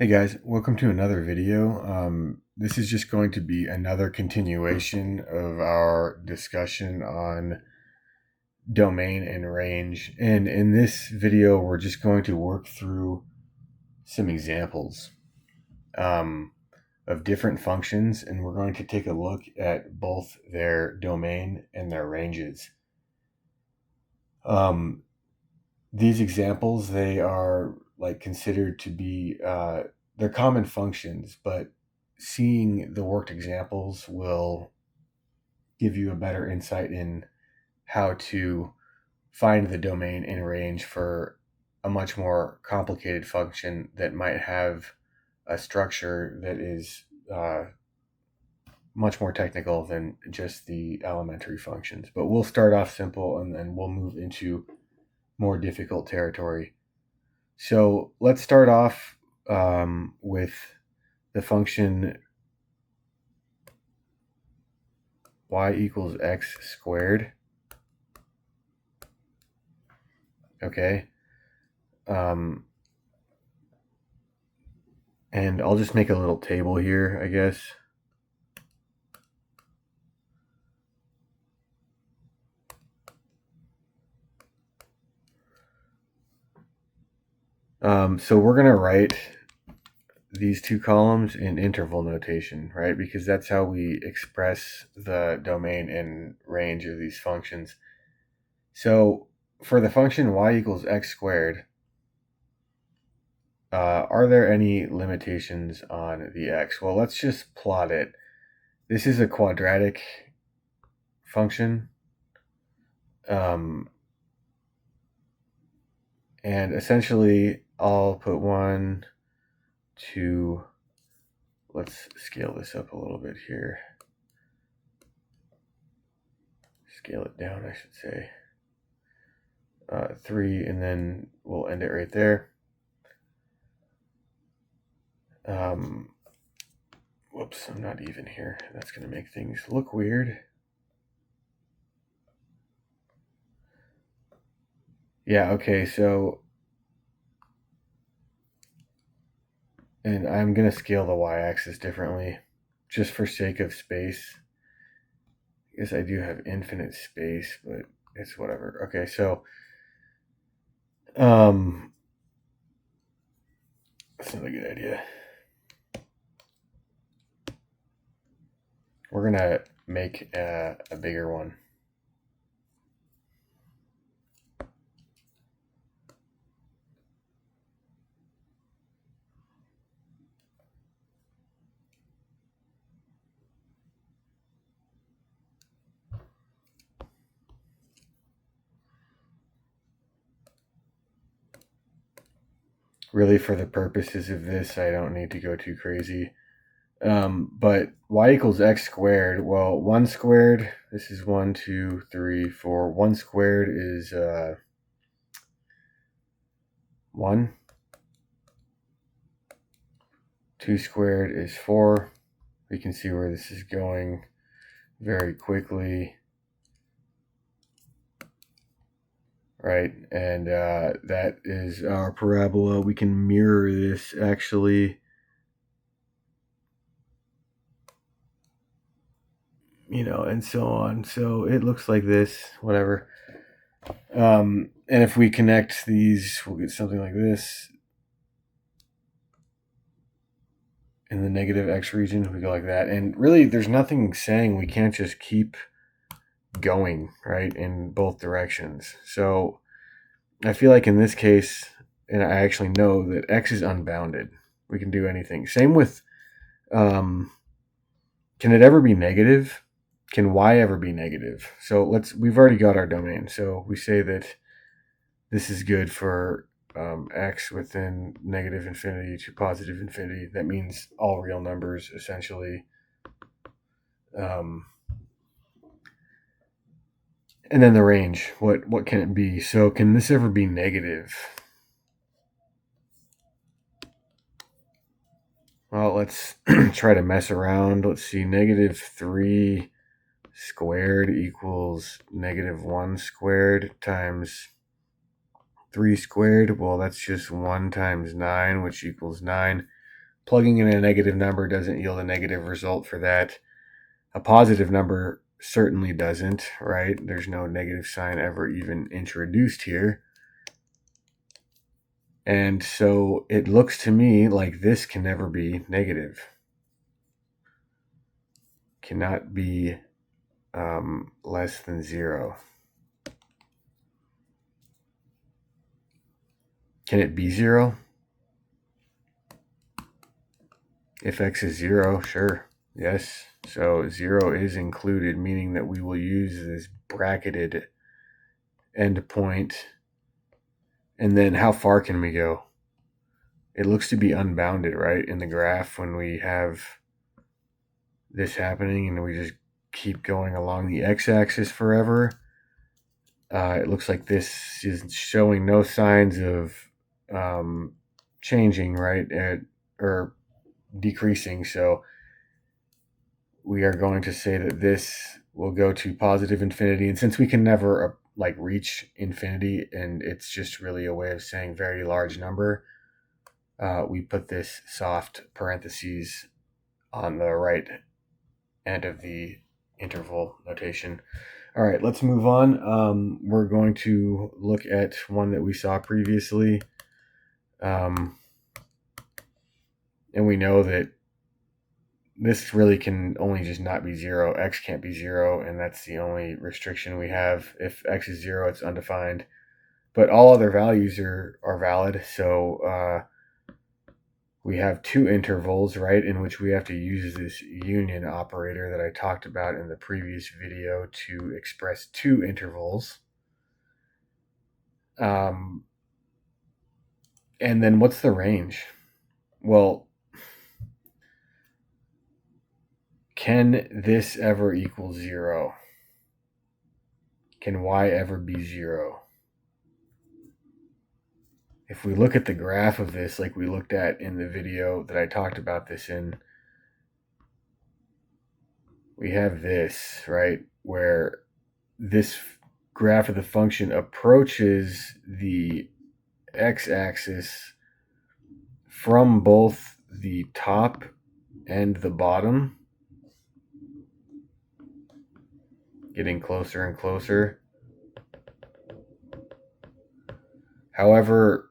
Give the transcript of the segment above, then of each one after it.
Hey guys, welcome to another video. This is just going to be another continuation of our discussion on domain and range. And in this video, we're just going to work through some examples of different functions, and we're going to take a look at both their domain and their ranges. These examples, they are considered to be they're common functions, but seeing the worked examples will give you a better insight in how to find the domain and range for a much more complicated function that might have a structure that is much more technical than just the elementary functions. But we'll start off simple and then we'll move into more difficult territory. So let's start off with the function y equals x squared. Okay. And I'll just make a little table here, I guess. So we're going to write these two columns in interval notation, right? Because that's how we express the domain and range of these functions. So for the function y equals x squared, are there any limitations on the x? Well, let's just plot it. This is a quadratic function. And essentially, I'll put 1, 2, let's scale this up a little bit here. Scale it down, I should say. 3, and then we'll end it right there. Whoops, I'm not even here. That's going to make things look weird. Yeah, okay, so, and I'm going to scale the y-axis differently, just for sake of space. I guess I do have infinite space, but it's whatever. Okay, so, that's not a good idea. We're going to make a bigger one. Really, for the purposes of this, I don't need to go too crazy. But y equals x squared, well, 1 squared, this is 1, 2, 3, 4. 1 squared is 1. 2 squared is 4. We can see where this is going very quickly. Right, and that is our parabola. We can mirror this actually, and so on. So it looks like this, whatever. And if we connect these, we'll get something like this. In the negative x region, we go like that. And really, there's nothing saying we can't just keep going, right, in both directions. So I feel like in this case, and I actually know that x is unbounded. We can do anything. Same with, can it ever be negative? Can y ever be negative? So we've already got our domain. So we say that this is good for x within negative infinity to positive infinity. That means all real numbers, essentially. And then the range, what can it be? So can this ever be negative? Well, let's try to mess around. Let's see, negative 3 squared equals negative 1 squared times 3 squared. Well, that's just 1 times 9, which equals 9. plugging in a negative number doesn't yield a negative result for that. A positive number certainly doesn't, right? There's no negative sign ever even introduced here. And so it looks to me like this can never be negative. Cannot be less than 0. Can it be 0? If x is 0, sure. Yes. So 0 is included, meaning that we will use this bracketed endpoint. And then how far can we go? It looks to be unbounded, right? In the graph when we have this happening and we just keep going along the x-axis forever. It looks like this is showing no signs of changing, right? Or decreasing. So we are going to say that this will go to positive infinity. And since we can never reach infinity, and it's just really a way of saying very large number, we put this soft parentheses on the right end of the interval notation. All right, let's move on. We're going to look at one that we saw previously. And we know that this really can only just not be 0. X can't be 0, and that's the only restriction we have. If x is 0, it's undefined. But all other values are valid, so we have 2 intervals, right, in which we have to use this union operator that I talked about in the previous video to express 2 intervals. And then what's the range? Well, can this ever equal 0? Can y ever be 0? If we look at the graph of this like we looked at in the video that I talked about this in, we have this, right, where this graph of the function approaches the x-axis from both the top and the bottom, getting closer and closer. However,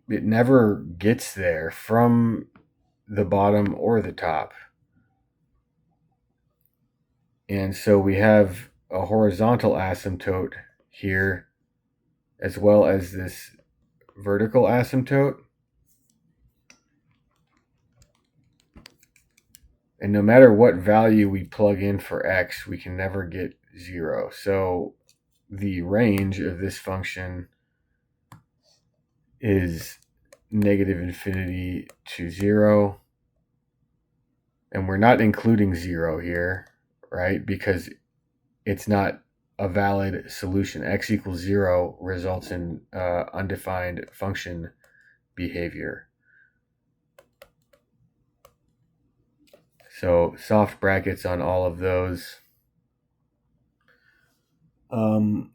it never gets there from the bottom or the top. And so we have a horizontal asymptote here as well as this vertical asymptote. And no matter what value we plug in for x, we can never get 0. So the range of this function is negative infinity to 0. And we're not including 0 here, right? Because it's not a valid solution. X equals 0 results in undefined function behavior. So soft brackets on all of those.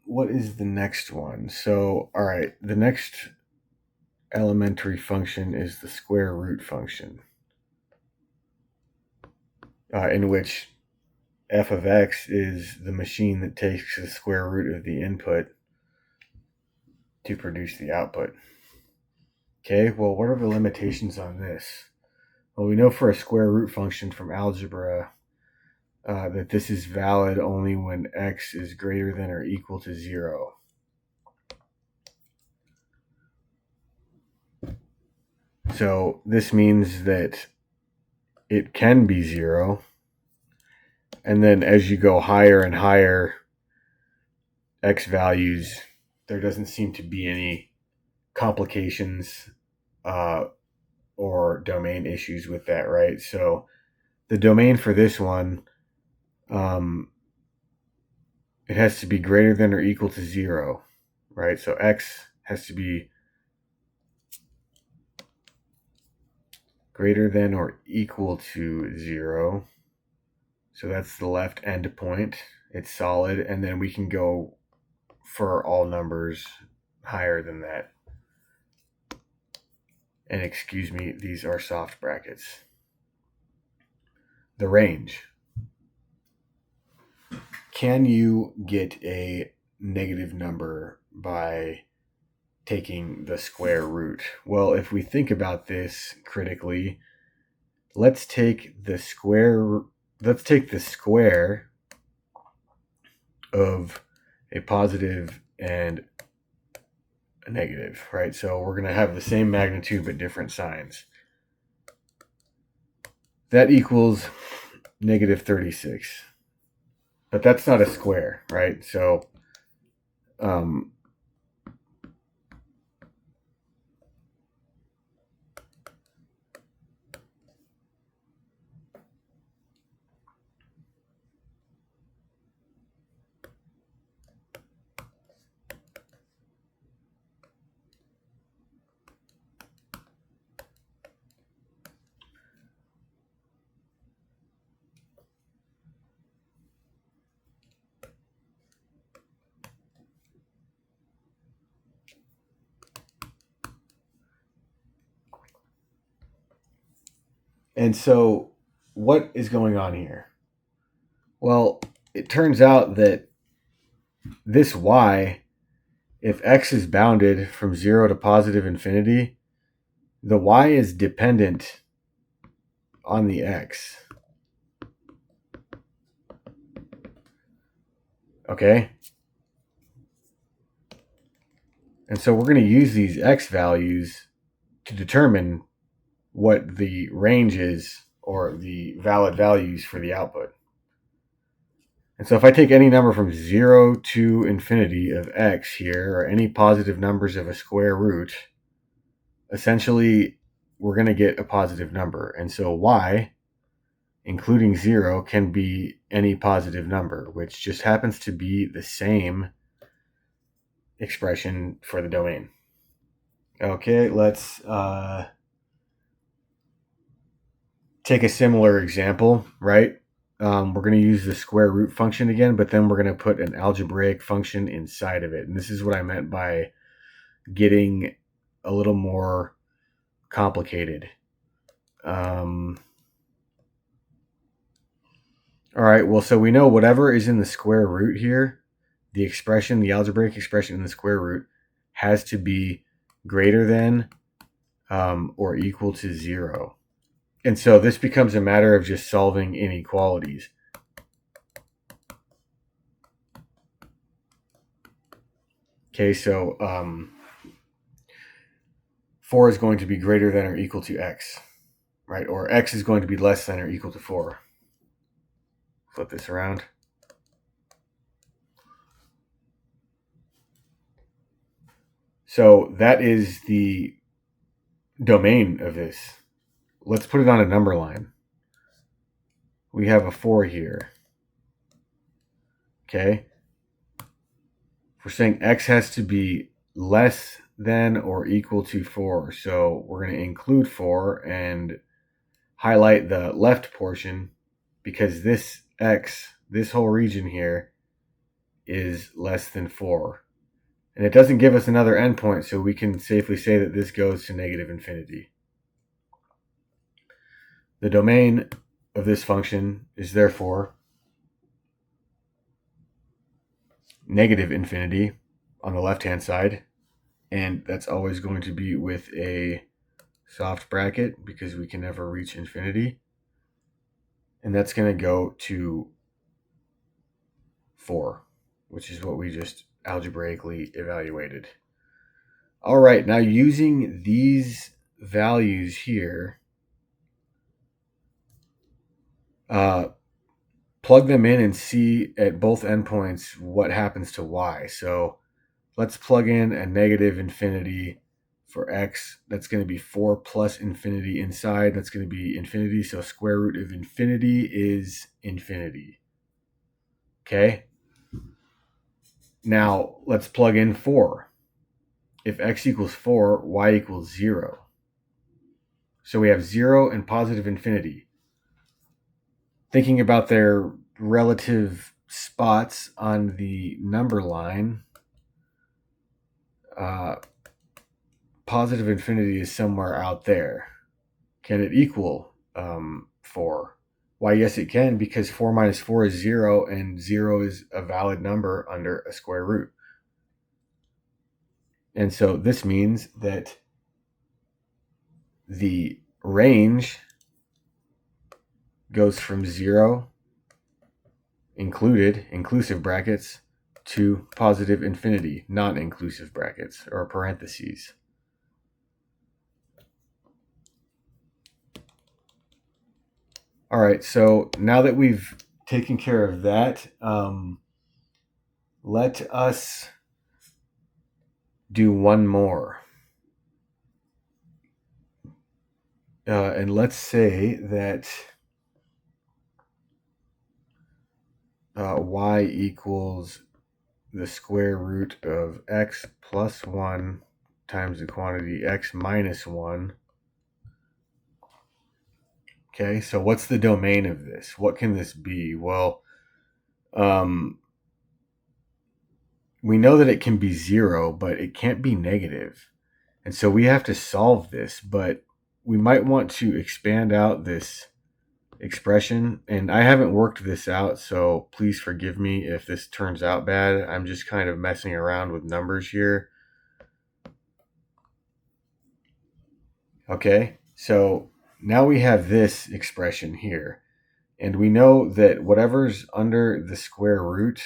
What is the next one? So, all right, the next elementary function is the square root function, in which f of x is the machine that takes the square root of the input to produce the output. Okay, well, what are the limitations on this? Well, we know for a square root function from algebra that this is valid only when x is greater than or equal to 0. So this means that it can be 0. And then as you go higher and higher x values, there doesn't seem to be any complications or domain issues with that, right? So the domain for this one, it has to be greater than or equal to 0, right? So x has to be greater than or equal to 0. So that's the left endpoint. It's solid, and then we can go for all numbers higher than that. And excuse me, these are soft brackets. the range. Can you get a negative number by taking the square root? Well, if we think about this critically, let's take the square of a positive and a negative, right? So we're going to have the same magnitude but different signs. That equals negative 36. But that's not a square, right? So and so what is going on here? Well, it turns out that this y, if x is bounded from 0 to positive infinity, the y is dependent on the x. Okay? And so we're going to use these x values to determine what the range is, or the valid values for the output. And so if I take any number from 0 to infinity of x here, or any positive numbers of a square root, essentially we're going to get a positive number. And so y, including 0, can be any positive number, which just happens to be the same expression for the domain. Okay, let's take a similar example, right? We're going to use the square root function again, but then we're going to put an algebraic function inside of it. And this is what I meant by getting a little more complicated. All right, well, so we know whatever is in the square root here, the algebraic expression in the square root, has to be greater than or equal to 0. And so this becomes a matter of just solving inequalities. Okay, so 4 is going to be greater than or equal to x, right? Or x is going to be less than or equal to 4. Flip this around. So that is the domain of this. Let's put it on a number line. We have a 4 here. Okay. We're saying x has to be less than or equal to 4. So we're going to include 4 and highlight the left portion, because this x, this whole region here, is less than 4. And it doesn't give us another endpoint, so we can safely say that this goes to negative infinity. The domain of this function is therefore negative infinity on the left-hand side, and that's always going to be with a soft bracket because we can never reach infinity. And that's going to go to 4, which is what we just algebraically evaluated. All right, now using these values here, plug them in and see at both endpoints what happens to y. So let's plug in a negative infinity for x. That's going to be 4 plus infinity inside. That's going to be infinity. So square root of infinity is infinity. Okay. Now let's plug in 4. If x equals 4, y equals 0. So we have 0 and positive infinity. Thinking about their relative spots on the number line, positive infinity is somewhere out there. Can it equal 4? Why, yes, it can, because 4 minus 4 is 0, and 0 is a valid number under a square root. And so this means that the range goes from 0, inclusive brackets, to positive infinity, non-inclusive brackets, or parentheses. All right, so now that we've taken care of that, let us do one more. And let's say that y equals the square root of x plus 1 times the quantity x minus 1. Okay, so what's the domain of this? What can this be? Well, we know that it can be 0, but it can't be negative. And so we have to solve this, but we might want to expand out this expression. And I haven't worked this out, so please forgive me if this turns out bad. I'm just kind of messing around with numbers here. Okay, so now we have this expression here. And we know that whatever's under the square root,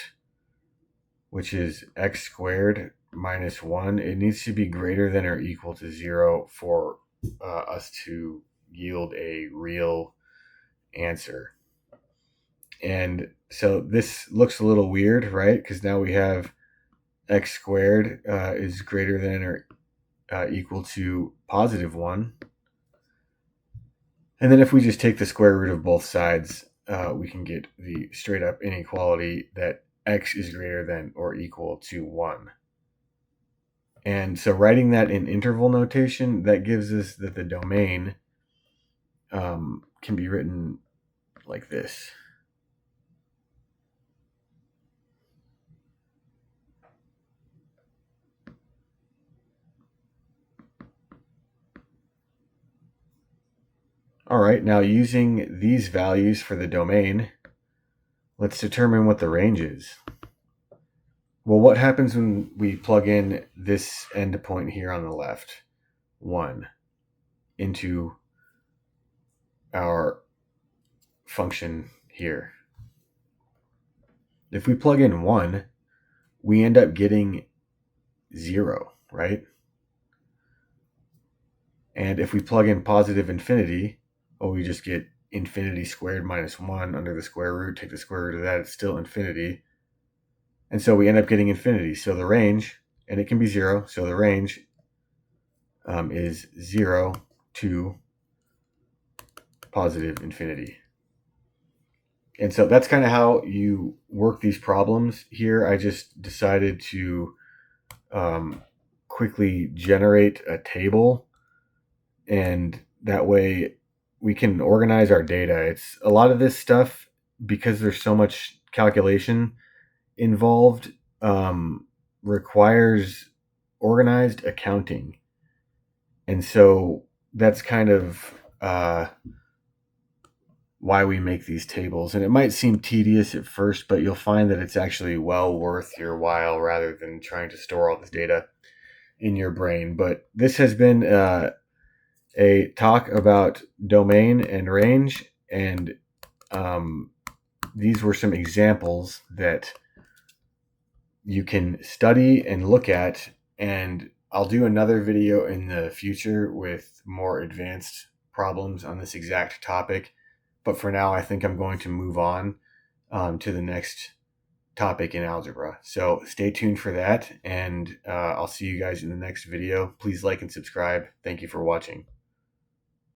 which is x squared minus 1, it needs to be greater than or equal to 0 for us to yield a real answer. And so this looks a little weird, right? Because now we have x squared is greater than or equal to positive 1. And then if we just take the square root of both sides, we can get the straight up inequality that x is greater than or equal to 1. And so writing that in interval notation, that gives us that the domain can be written like this. All right, now using these values for the domain, let's determine what the range is. Well, what happens when we plug in this endpoint here on the left, 1, into our function here? If we plug in 1, we end up getting 0, right? And if we plug in positive infinity, well, we just get infinity squared minus 1 under the square root. Take the square root of that, it's still infinity. And so we end up getting infinity. So the range, and it can be 0, so the range is 0 to positive infinity. And so that's kind of how you work these problems here. I just decided to quickly generate a table, and that way we can organize our data. It's a lot of this stuff, because there's so much calculation involved, requires organized accounting. And so that's kind of why we make these tables. And it might seem tedious at first, but you'll find that it's actually well worth your while rather than trying to store all this data in your brain. But this has been a talk about domain and range, and these were some examples that you can study and look at, and I'll do another video in the future with more advanced problems on this exact topic. But for now, I think I'm going to move on to the next topic in algebra. So stay tuned for that, and I'll see you guys in the next video. Please like and subscribe. Thank you for watching.